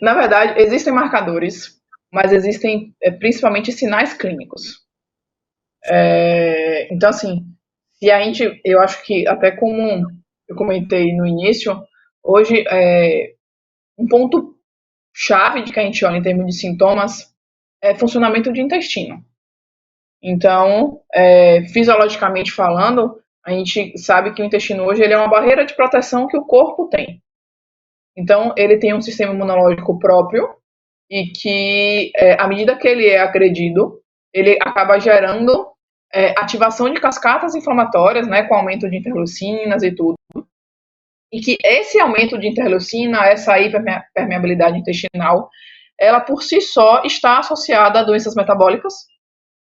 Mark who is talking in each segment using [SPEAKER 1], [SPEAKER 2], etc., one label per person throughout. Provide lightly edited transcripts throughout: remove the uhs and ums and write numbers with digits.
[SPEAKER 1] Na verdade, existem marcadores, mas existem principalmente sinais clínicos. Então, assim, se a gente, eu acho que até como eu comentei no início, hoje um ponto chave de que a gente olha em termos de sintomas é funcionamento de intestino. Então, fisiologicamente falando, a gente sabe que o intestino hoje ele é uma barreira de proteção que o corpo tem. Então, ele tem um sistema imunológico próprio e que, à medida que ele é agredido, ele acaba gerando ativação de cascatas inflamatórias, né, com aumento de interleucinas e tudo. E que esse aumento de interleucina, essa hiperpermeabilidade intestinal, ela por si só está associada a doenças metabólicas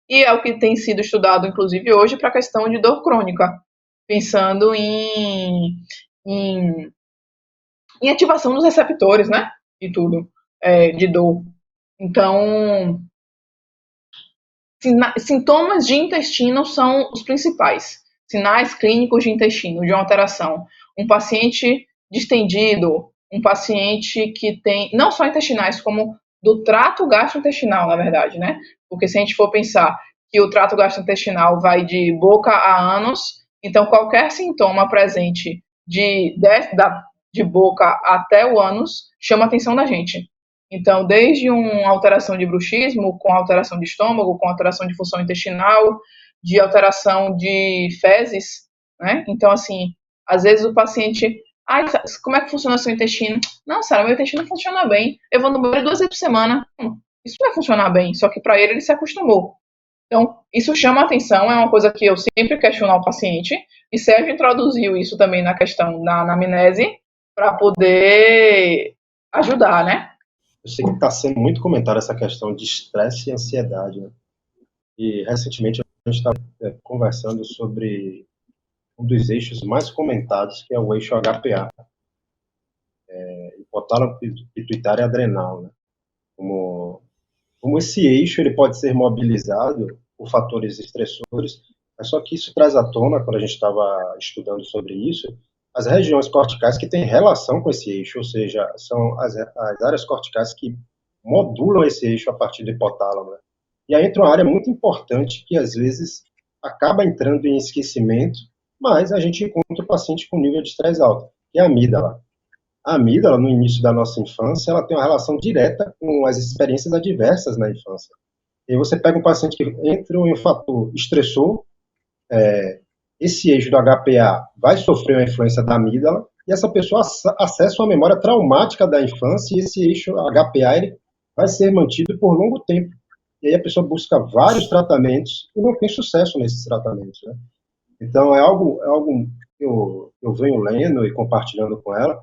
[SPEAKER 1] e é o que tem sido estudado, inclusive hoje, para a questão de dor crônica, pensando em, em ativação dos receptores, né? E tudo, de dor. Então, sintomas de intestino são os principais. Sinais clínicos de intestino, de uma alteração. Um paciente distendido, um paciente que tem, não só intestinais, como do trato gastrointestinal, na verdade, né? Porque se a gente for pensar que o trato gastrointestinal vai de boca a ânus, então qualquer sintoma presente de boca até o ânus chama a atenção da gente. Então, desde uma alteração de bruxismo, com alteração de estômago, com alteração de função intestinal, de alteração de fezes, né? Então, assim, às vezes o paciente, como é que funciona o seu intestino? Não, Sara, meu intestino funciona bem. Eu vou no banheiro 2 vezes por semana. Isso vai funcionar bem, só que para ele se acostumou. Então, isso chama atenção, é uma coisa que eu sempre questiono ao paciente, e Sérgio introduziu isso também na questão da anamnese, para poder ajudar, né?
[SPEAKER 2] Eu sei que está sendo muito comentada essa questão de estresse e ansiedade, né? E recentemente a gente estava conversando sobre um dos eixos mais comentados, que é o eixo HPA, hipotálamo pituitário adrenal, né? Como esse eixo ele pode ser mobilizado por fatores estressores, mas só que isso traz à tona, quando a gente estava estudando sobre isso, as regiões corticais que têm relação com esse eixo, ou seja, são as áreas corticais que modulam esse eixo a partir do hipotálamo, né? E aí entra uma área muito importante que às vezes acaba entrando em esquecimento, mas a gente encontra o paciente com nível de estresse alto, que é a amígdala. A amígdala, no início da nossa infância, ela tem uma relação direta com as experiências adversas na infância. E você pega um paciente que entra em um fator estressor, esse eixo do HPA vai sofrer uma influência da amígdala, e essa pessoa acessa uma memória traumática da infância, e esse eixo HPA ele vai ser mantido por longo tempo. E aí a pessoa busca vários tratamentos e não tem sucesso nesses tratamentos, né? Então é algo que eu venho lendo e compartilhando com ela,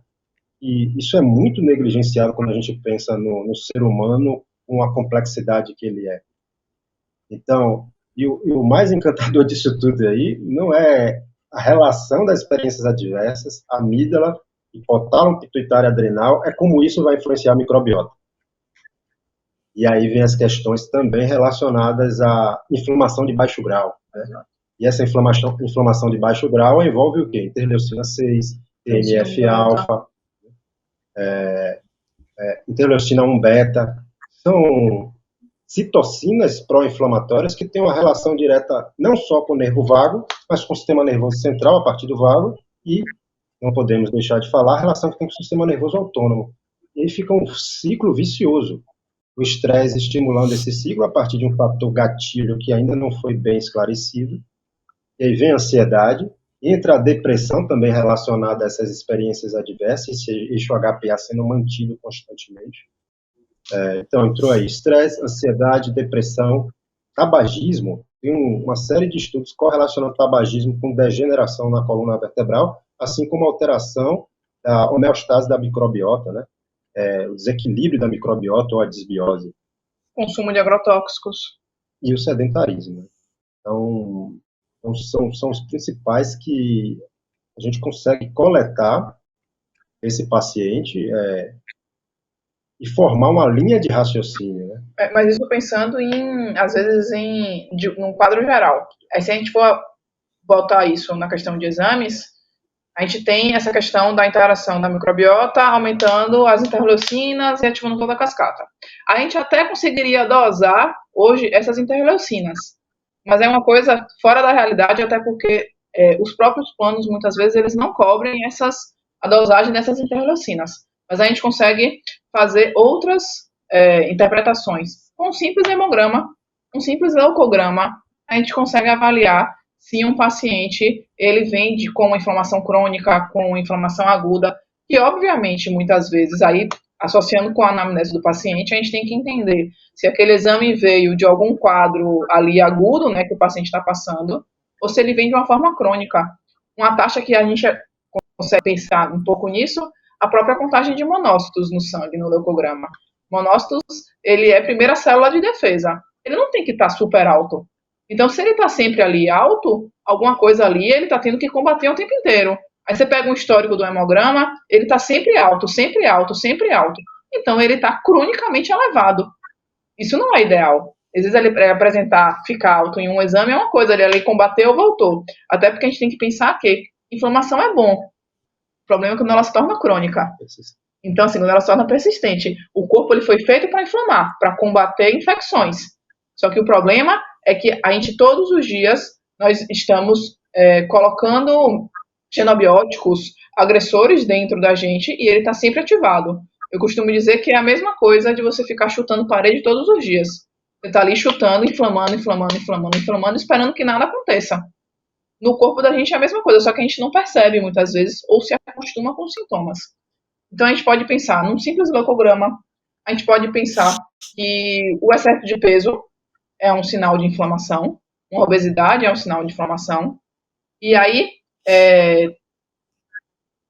[SPEAKER 2] e isso é muito negligenciado quando a gente pensa no ser humano com a complexidade que ele é. Então, e o mais encantador disso tudo aí não é a relação das experiências adversas, amígdala, hipotálamo pituitário adrenal, é como isso vai influenciar a microbiota. E aí vem as questões também relacionadas à inflamação de baixo grau, né? E essa inflamação de baixo grau envolve o quê? Interleucina 6, TNF-alfa, interleucina 1 beta, são citocinas pró-inflamatórias que têm uma relação direta não só com o nervo vago, mas com o sistema nervoso central a partir do vago, e não podemos deixar de falar a relação que tem com o sistema nervoso autônomo. E aí fica um ciclo vicioso. O estresse estimulando esse ciclo a partir de um fator gatilho que ainda não foi bem esclarecido. E aí vem a ansiedade, entra a depressão também relacionada a essas experiências adversas, esse eixo HPA sendo mantido constantemente. Então, entrou aí estresse, ansiedade, depressão, tabagismo. Tem uma série de estudos correlacionando o tabagismo com degeneração na coluna vertebral, assim como alteração da homeostase da microbiota, né? O desequilíbrio da microbiota ou a desbiose.
[SPEAKER 1] Consumo de agrotóxicos.
[SPEAKER 2] E o sedentarismo, né? Então são os principais que a gente consegue coletar esse paciente e formar uma linha de raciocínio, né?
[SPEAKER 1] Mas isso pensando às vezes, num quadro geral. Aí se a gente for botar isso na questão de exames, A gente tem essa questão da interação da microbiota aumentando as interleucinas e ativando toda a cascata. A gente até conseguiria dosar hoje essas interleucinas, mas é uma coisa fora da realidade, até porque os próprios planos, muitas vezes, eles não cobrem a dosagem dessas interleucinas. Mas a gente consegue fazer outras interpretações. Com um simples hemograma, um simples leucograma, a gente consegue avaliar se um paciente ele vem com uma inflamação crônica, com uma inflamação aguda, que obviamente muitas vezes aí associando com a anamnese do paciente, a gente tem que entender se aquele exame veio de algum quadro ali agudo, né, que o paciente está passando, ou se ele vem de uma forma crônica. Uma taxa que a gente consegue pensar um pouco nisso, a própria contagem de monócitos no sangue, no leucograma. Monócitos, ele é a primeira célula de defesa. Ele não tem que estar super alto. Então, se ele está sempre ali alto, alguma coisa ali ele está tendo que combater o tempo inteiro. Aí você pega um histórico do hemograma, ele está sempre alto, sempre alto, sempre alto. Então, ele está cronicamente elevado. Isso não é ideal. Às vezes ele apresentar, ficar alto em um exame é uma coisa, ele ali combateu, voltou. Até porque a gente tem que pensar que inflamação é bom. O problema é quando ela se torna crônica. Então, assim, quando ela se torna persistente. O corpo ele foi feito para inflamar, para combater infecções. Só que o problema é que a gente, todos os dias, nós estamos colocando xenobióticos, agressores dentro da gente, e ele está sempre ativado. Eu costumo dizer que é a mesma coisa de você ficar chutando parede todos os dias. Você está ali chutando, inflamando, inflamando, inflamando, inflamando, esperando que nada aconteça. No corpo da gente é a mesma coisa, só que a gente não percebe muitas vezes, ou se acostuma com os sintomas. Então a gente pode pensar num simples leucograma, a gente pode pensar que o excesso de peso é um sinal de inflamação, uma obesidade é um sinal de inflamação, e aí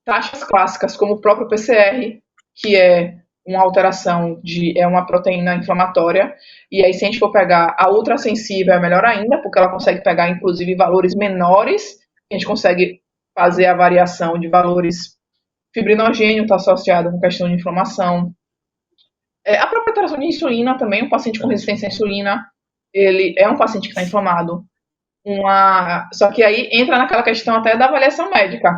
[SPEAKER 1] taxas clássicas como o próprio PCR, que é uma alteração é uma proteína inflamatória, e aí se a gente for pegar a ultrassensível é melhor ainda, porque ela consegue pegar inclusive valores menores, a gente consegue fazer a variação de valores. Fibrinogênio está associado com questão de inflamação. A própria alteração de insulina também, um paciente com resistência à insulina, ele é um paciente que está inflamado. Só que aí entra naquela questão até da avaliação médica.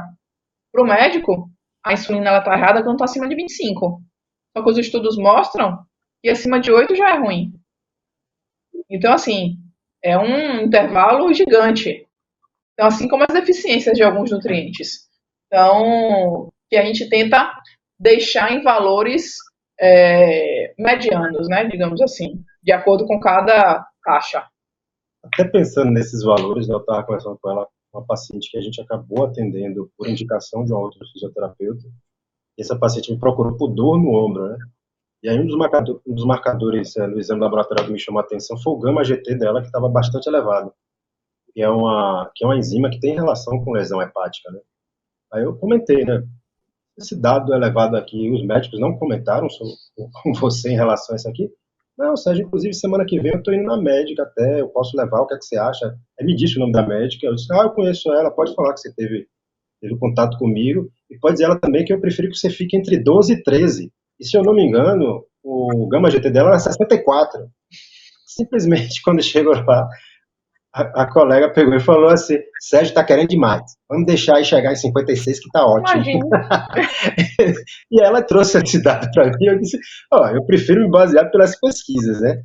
[SPEAKER 1] Para o médico, a insulina está errada quando está acima de 25. Só que os estudos mostram que acima de 8 já é ruim. Então, assim, é um intervalo gigante. Então, assim como as deficiências de alguns nutrientes. Então, que a gente tenta deixar em valores medianos, né, digamos assim, de acordo com cada taxa.
[SPEAKER 2] Até pensando nesses valores, eu estava conversando com ela, uma paciente que a gente acabou atendendo por indicação de uma outra fisioterapeuta, e essa paciente me procurou por dor no ombro, né? E aí um dos marcadores no exame laboratorial que me chamou a atenção foi o gama-GT dela, que estava bastante elevado, que é uma enzima que tem relação com lesão hepática, né? Aí eu comentei, né? Esse dado elevado aqui, os médicos não comentaram com você em relação a isso aqui? Não, Sérgio, inclusive semana que vem eu estou indo na médica até, eu posso levar, o que é que você acha? Aí me disse o nome da médica, eu disse, eu conheço ela, pode falar que você teve contato comigo, e pode dizer ela também que eu prefiro que você fique entre 12 e 13. E se eu não me engano, o gama-GT dela era 64. Simplesmente, quando chegou lá, a colega pegou e falou assim, Sérgio está querendo demais, vamos deixar aí chegar em 56 que está ótimo. E ela trouxe esse dado para mim, eu disse, eu prefiro me basear pelas pesquisas, né?